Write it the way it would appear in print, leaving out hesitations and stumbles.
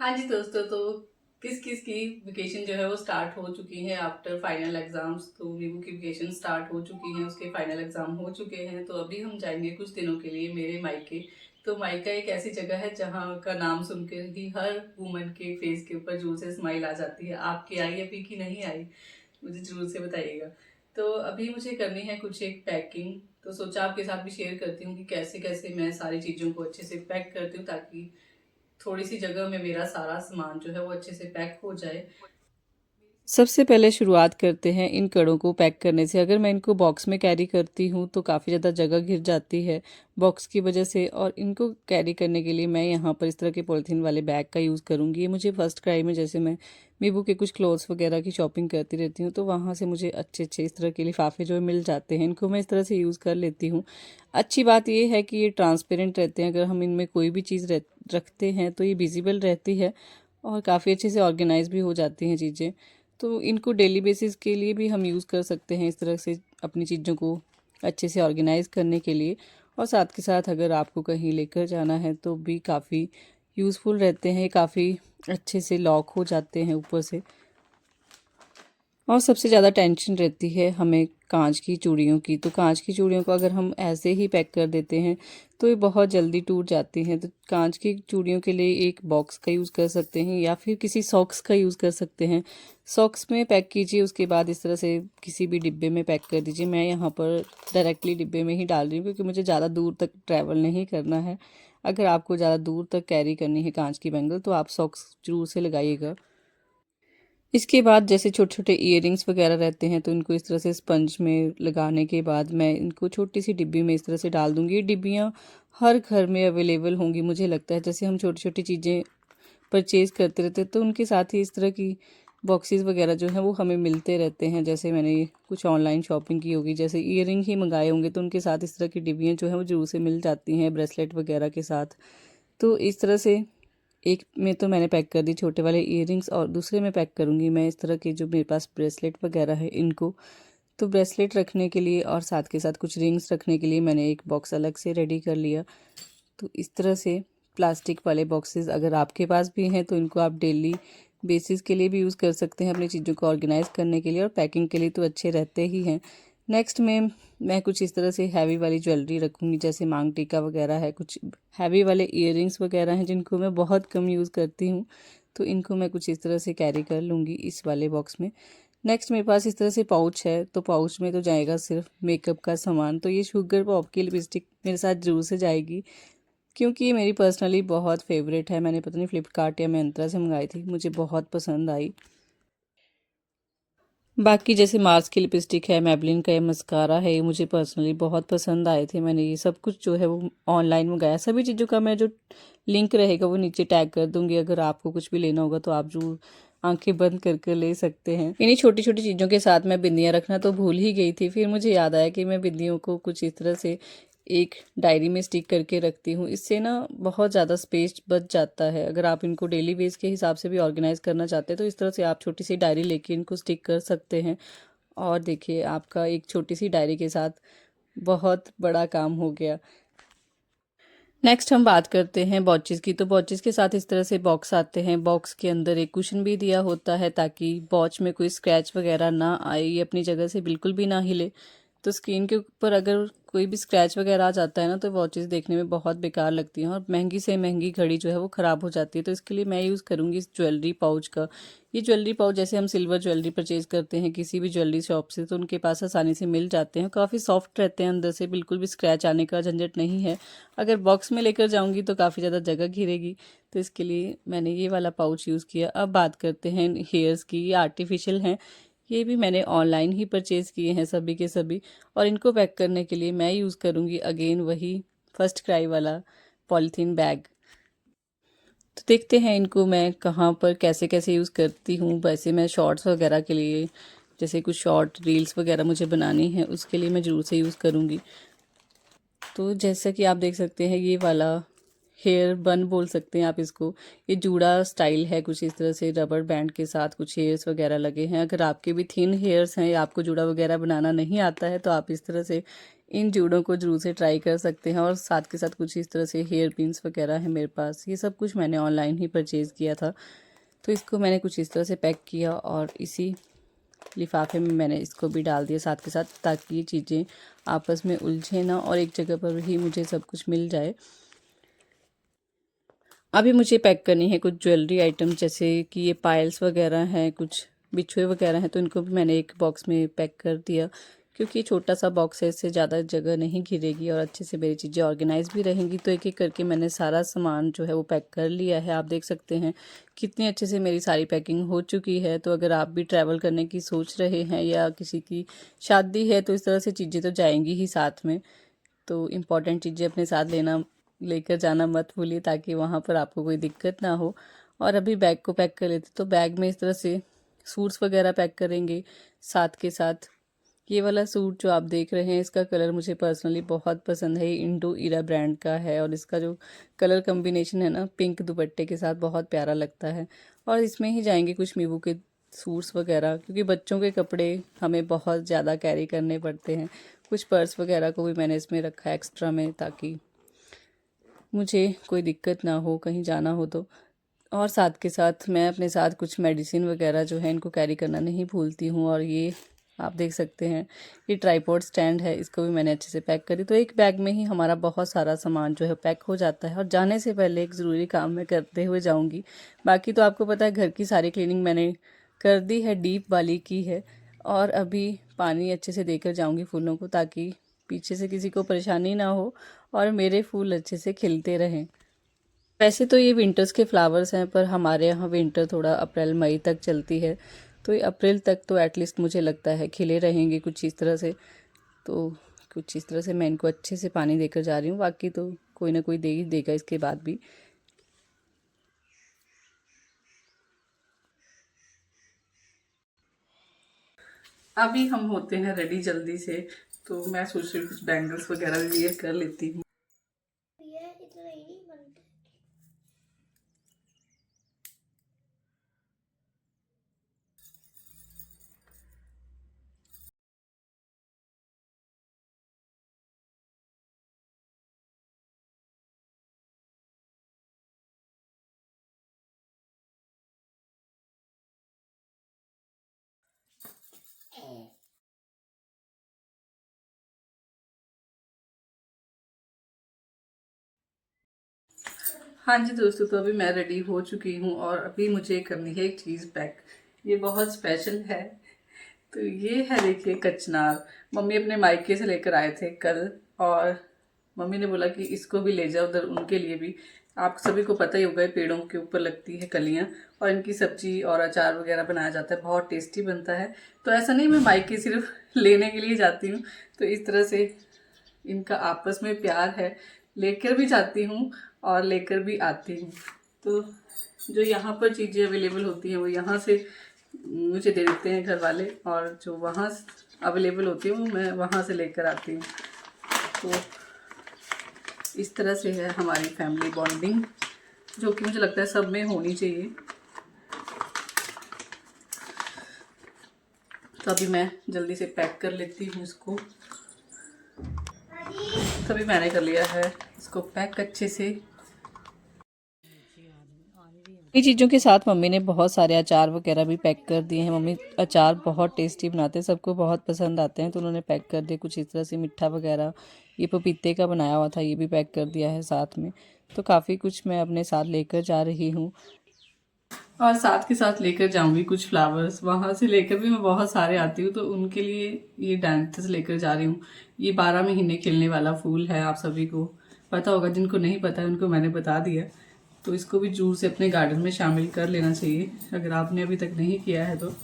हाँ जी दोस्तों, तो किस किस की वेकेशन जो है वो स्टार्ट हो चुकी है आफ्टर फाइनल एग्जाम्स। तो वीवू की वेकेशन स्टार्ट हो चुकी है, उसके फाइनल एग्जाम हो चुके हैं। तो अभी हम जाएंगे कुछ दिनों के लिए मेरे मायके। तो मायका एक ऐसी जगह है जहाँ का नाम सुनकर ही हर वुमन के फेस के ऊपर जोर से स्माइल आ जाती है। आपकी आई अभी की नहीं आई, मुझे जरूर से बताइएगा। तो अभी मुझे करनी है कुछ एक पैकिंग, तो सोचा आपके साथ भी शेयर करती हूँ कि कैसे कैसे मैं सारी चीज़ों को अच्छे से पैक करती हूँ, ताकि थोड़ी सी जगह में मेरा सारा सामान जो है वो अच्छे से पैक हो जाए। सबसे पहले शुरुआत करते हैं इन कड़ों को पैक करने से। अगर मैं इनको बॉक्स में कैरी करती हूँ तो काफ़ी ज़्यादा जगह घिर जाती है बॉक्स की वजह से, और इनको कैरी करने के लिए मैं यहाँ पर इस तरह के पॉलिथीन वाले बैग का यूज़ करूँगी। ये मुझे फर्स्ट क्राई में, जैसे मैं मीबू के कुछ क्लोथ्स वगैरह की शॉपिंग करती रहती हूँ, तो वहाँ से मुझे अच्छे अच्छे इस तरह के लिफाफे जो मिल जाते हैं, इनको मैं इस तरह से यूज़ कर लेती हूँ। अच्छी बात ये है कि ये ट्रांसपेरेंट रहते हैं। अगर हम इनमें कोई भी चीज़ रखते हैं तो ये विजिबल रहती है और काफ़ी अच्छे से ऑर्गेनाइज भी हो जाती हैं चीज़ें। तो इनको डेली बेसिस के लिए भी हम यूज़ कर सकते हैं इस तरह से, अपनी चीज़ों को अच्छे से ऑर्गेनाइज करने के लिए। और साथ के साथ अगर आपको कहीं लेकर जाना है तो भी काफ़ी यूज़फुल रहते हैं, काफ़ी अच्छे से लॉक हो जाते हैं ऊपर से। और सबसे ज़्यादा टेंशन रहती है हमें कांच की चूड़ियों की। तो कांच की चूड़ियों को अगर हम ऐसे ही पैक कर देते हैं तो ये बहुत जल्दी टूट जाती हैं। तो कांच की चूड़ियों के लिए एक बॉक्स का यूज़ कर सकते हैं या फिर किसी सॉक्स का यूज़ कर सकते हैं। सॉक्स में पैक कीजिए, उसके बाद इस तरह से किसी भी डिब्बे में पैक कर दीजिए। मैं यहाँ पर डायरेक्टली डिब्बे में ही डाल रही हूँ क्योंकि मुझे ज़्यादा दूर तक ट्रैवल नहीं करना है। अगर आपको ज़्यादा दूर तक कैरी करनी है कांच की बैंगल तो आप सॉक्स जरूर से लगाइएगा। इसके बाद जैसे छोटे छोटे इयररिंग्स वगैरह रहते हैं तो इनको इस तरह से स्पंज में लगाने के बाद मैं इनको छोटी सी डिब्बी में इस तरह से डाल दूंगी। ये डिब्बियाँ हर घर में अवेलेबल होंगी मुझे लगता है। जैसे हम छोटी छोटी चीज़ें परचेज़ करते रहते हैं तो उनके साथ ही इस तरह की बॉक्सेस वगैरह जो हैं वो हमें मिलते रहते हैं। जैसे मैंने कुछ ऑनलाइन शॉपिंग की होगी, जैसे ईयरिंग ही मंगाए होंगे, तो उनके साथ इस तरह की डिब्बियाँ जो हैं वो जरूर से मिल जाती हैं ब्रेसलेट वगैरह के साथ। तो इस तरह से एक में तो मैंने पैक कर दी छोटे वाले इयररिंग्स, और दूसरे में पैक करूँगी मैं इस तरह के जो मेरे पास ब्रेसलेट वगैरह है इनको। तो ब्रेसलेट रखने के लिए और साथ के साथ कुछ रिंग्स रखने के लिए मैंने एक बॉक्स अलग से रेडी कर लिया। तो इस तरह से प्लास्टिक वाले बॉक्सेस अगर आपके पास भी हैं तो इनको आप डेली बेसिस के लिए भी यूज़ कर सकते हैं, अपनी चीज़ों को ऑर्गेनाइज करने के लिए, और पैकिंग के लिए तो अच्छे रहते ही हैं। नेक्स्ट में मैं कुछ इस तरह से हैवी वाली ज्वेलरी रखूँगी, जैसे मांग टीका वगैरह है, कुछ हैवी वाले इयररिंग्स वगैरह हैं जिनको मैं बहुत कम यूज़ करती हूँ, तो इनको मैं कुछ इस तरह से कैरी कर लूँगी इस वाले बॉक्स में। नेक्स्ट मेरे पास इस तरह से पाउच है, तो पाउच में तो जाएगा सिर्फ मेकअप का सामान। तो ये शुगर पॉप की लिपस्टिक मेरे साथ जरूर से जाएगी क्योंकि ये मेरी पर्सनली बहुत फेवरेट है। मैंने पता नहीं फ्लिपकार्ट या मिंत्रा से मंगाई थी, मुझे बहुत पसंद आई। बाकी जैसे मार्स की लिपस्टिक है, मैबलिन का ये मस्कारा है, ये मुझे पर्सनली बहुत पसंद आए थे। मैंने ये सब कुछ जो है वो ऑनलाइन मंगाया। सभी चीज़ों का मैं जो लिंक रहेगा वो नीचे टैग कर दूंगी। अगर आपको कुछ भी लेना होगा तो आप जरूर आंखें बंद करके ले सकते हैं। इन्हीं छोटी छोटी चीज़ों के साथ मैं बिंदियाँ रखना तो भूल ही गई थी, फिर मुझे याद आया कि मैं बिंदियों को कुछ इस तरह से एक डायरी में स्टिक करके रखती हूँ। इससे ना बहुत ज़्यादा स्पेस बच जाता है। अगर आप इनको डेली बेस के हिसाब से भी ऑर्गेनाइज करना चाहते हैं तो इस तरह से आप छोटी सी डायरी लेके इनको स्टिक कर सकते हैं। और देखिए आपका एक छोटी सी डायरी के साथ बहुत बड़ा काम हो गया। नेक्स्ट हम बात करते हैं बॉचेस की। तो बॉचेस के साथ इस तरह से बॉक्स आते हैं। बॉक्स के अंदर एक कुशन भी दिया होता है ताकि वॉच में कोई स्क्रैच वगैरह ना आए, ये अपनी जगह से बिल्कुल भी ना हिले। तो स्क्रीन के ऊपर अगर कोई भी स्क्रैच वगैरह आ जाता है ना तो वॉचेस देखने में बहुत बेकार लगती हैं और महंगी से महंगी घड़ी जो है वो ख़राब हो जाती है। तो इसके लिए मैं यूज़ करूँगी इस ज्वेलरी पाउच का। ये ज्वेलरी पाउच जैसे हम सिल्वर ज्वेलरी परचेज करते हैं किसी भी ज्वेलरी शॉप से तो उनके पास आसानी से मिल जाते हैं। काफ़ी सॉफ्ट रहते हैं अंदर से, बिल्कुल भी स्क्रैच आने का झंझट नहीं है। अगर बॉक्स में लेकर जाऊंगी तो काफ़ी ज़्यादा जगह घिरेगी, तो इसके लिए मैंने ये वाला पाउच यूज़ किया। अब बात करते हैं हेयर्स की। ये आर्टिफिशियल हैं, ये भी मैंने ऑनलाइन ही परचेज़ किए हैं सभी के सभी। और इनको पैक करने के लिए मैं यूज़ करूँगी अगेन वही फर्स्ट क्राई वाला पॉलीथीन बैग। तो देखते हैं इनको मैं कहाँ पर कैसे कैसे यूज़ करती हूँ। वैसे मैं शॉर्ट्स वगैरह के लिए, जैसे कुछ शॉर्ट रील्स वगैरह मुझे बनानी है उसके लिए मैं ज़रूर से यूज़ करूँगी। तो जैसा कि आप देख सकते हैं ये वाला हेयर बन बोल सकते हैं आप इसको। ये जूड़ा स्टाइल है, कुछ इस तरह से रबर बैंड के साथ कुछ हेयर्स वगैरह लगे हैं। अगर आपके भी थिन हेयर्स हैं या आपको जूड़ा वगैरह बनाना नहीं आता है तो आप इस तरह से इन जूड़ों को जरूर से ट्राई कर सकते हैं। और साथ के साथ कुछ इस तरह से हेयर पिन्स वगैरह है मेरे पास। ये सब कुछ मैंने ऑनलाइन ही परचेज़ किया था। तो इसको मैंने कुछ इस तरह से पैक किया और इसी लिफाफे में मैंने इसको भी डाल दिया साथ के साथ, ताकि ये चीज़ें आपस में उलझे ना और एक जगह पर ही मुझे सब कुछ मिल जाए। अभी मुझे पैक करनी है कुछ ज्वेलरी आइटम, जैसे कि ये पायल्स वगैरह हैं, कुछ बिछुए वगैरह हैं, तो इनको भी मैंने एक बॉक्स में पैक कर दिया, क्योंकि ये छोटा सा बॉक्स है, इससे ज़्यादा जगह नहीं घिरेगी और अच्छे से मेरी चीज़ें ऑर्गेनाइज भी रहेंगी। तो एक एक करके मैंने सारा सामान जो है वो पैक कर लिया है। आप देख सकते हैं कितनी अच्छे से मेरी सारी पैकिंग हो चुकी है। तो अगर आप भी ट्रैवल करने की सोच रहे हैं या किसी की शादी है तो इस तरह से चीज़ें तो जाएंगी ही साथ में। तो इम्पॉर्टेंट चीज़ें अपने साथ लेकर जाना मत भूलिए, ताकि वहाँ पर आपको कोई दिक्कत ना हो। और अभी बैग को पैक कर लेते, तो बैग में इस तरह से सूट्स वगैरह पैक करेंगे। साथ के साथ ये वाला सूट जो आप देख रहे हैं, इसका कलर मुझे पर्सनली बहुत पसंद है। ये इंडो इरा ब्रांड का है और इसका जो कलर कम्बिनेशन है ना, पिंक दुपट्टे के साथ बहुत प्यारा लगता है। और इसमें ही जाएंगे कुछ मीवू के सूट्स वगैरह, क्योंकि बच्चों के कपड़े हमें बहुत ज़्यादा कैरी करने पड़ते हैं। कुछ पर्स वगैरह को भी मैंने इसमें रखा है एक्स्ट्रा में, ताकि मुझे कोई दिक्कत ना हो कहीं जाना हो तो। और साथ के साथ मैं अपने साथ कुछ मेडिसिन वगैरह जो है इनको कैरी करना नहीं भूलती हूँ। और ये आप देख सकते हैं ये ट्राइपॉड स्टैंड है, इसको भी मैंने अच्छे से पैक करी। तो एक बैग में ही हमारा बहुत सारा सामान जो है पैक हो जाता है। और जाने से पहले एक ज़रूरी काम मैं करते हुए जाऊँगी। बाकी तो आपको पता है घर की सारी क्लीनिंग मैंने कर दी है, डीप वाली की है। और अभी पानी अच्छे से देकर जाऊँगी फूलों को, ताकि पीछे से किसी को परेशानी ना हो और मेरे फूल अच्छे से खिलते रहें। वैसे तो ये विंटर्स के फ्लावर्स हैं, पर हमारे यहाँ विंटर थोड़ा अप्रैल मई तक चलती है। तो ये अप्रैल तक तो एटलीस्ट मुझे लगता है खिले रहेंगे कुछ इस तरह से। तो कुछ इस तरह से मैं इनको अच्छे से पानी देकर जा रही हूँ। बाकी तो कोई ना कोई दे ही देगा इसके बाद भी। अभी हम होते हैं रेडी जल्दी से, तो मैं सोच रही हूँ कुछ बैंगल्स वगैरह भी वेयर कर लेती हूँ। हाँ जी दोस्तों, तो अभी मैं रेडी हो चुकी हूँ और अभी मुझे करनी है एक चीज़ पैक। ये बहुत स्पेशल है। तो ये है, देखिए, कचनार। मम्मी अपने मायके से लेकर आए थे कल, और मम्मी ने बोला कि इसको भी ले जाओ उधर उनके लिए भी। आप सभी को पता ही होगा, पेड़ों के ऊपर लगती है कलियां, और इनकी सब्जी और अचार वगैरह बनाया जाता है, बहुत टेस्टी बनता है। तो ऐसा नहीं मैं मायके सिर्फ लेने के लिए जाती हूँ, तो इस तरह से इनका आपस में प्यार है। लेकर भी जाती हूँ और लेकर भी आती हूँ। तो जो यहाँ पर चीज़ें अवेलेबल होती हैं वो यहाँ से मुझे दे देते हैं घर वाले, और जो वहाँ अवेलेबल होती है वो मैं वहाँ से लेकर आती हूँ। तो इस तरह से है हमारी फैमिली बॉन्डिंग, जो कि मुझे लगता है सब में होनी चाहिए। तो अभी मैं जल्दी से पैक कर लेती हूँ इसको। तभी मैंने कर लिया है इसको पैक अच्छे से। इन चीज़ों के साथ मम्मी ने बहुत सारे अचार वगैरह भी पैक कर दिए हैं। मम्मी अचार बहुत टेस्टी बनाते हैं, सबको बहुत पसंद आते हैं, तो उन्होंने पैक कर दिए कुछ इस तरह से। मिठा वगैरह ये पपीते का बनाया हुआ था, ये भी पैक कर दिया है साथ में। तो काफ़ी कुछ मैं अपने साथ लेकर जा रही हूँ, और साथ के साथ लेकर जाऊंगी कुछ फ्लावर्स। वहाँ से लेकर भी मैं बहुत सारे आती हूँ, तो उनके लिए ये डांथस लेकर जा रही हूँ। ये 12 महीने खिलने वाला फूल है, आप सभी को पता होगा। जिनको नहीं पता है उनको मैंने बता दिया। तो इसको भी जरूर से अपने गार्डन में शामिल कर लेना चाहिए, अगर आपने अभी तक नहीं किया है तो।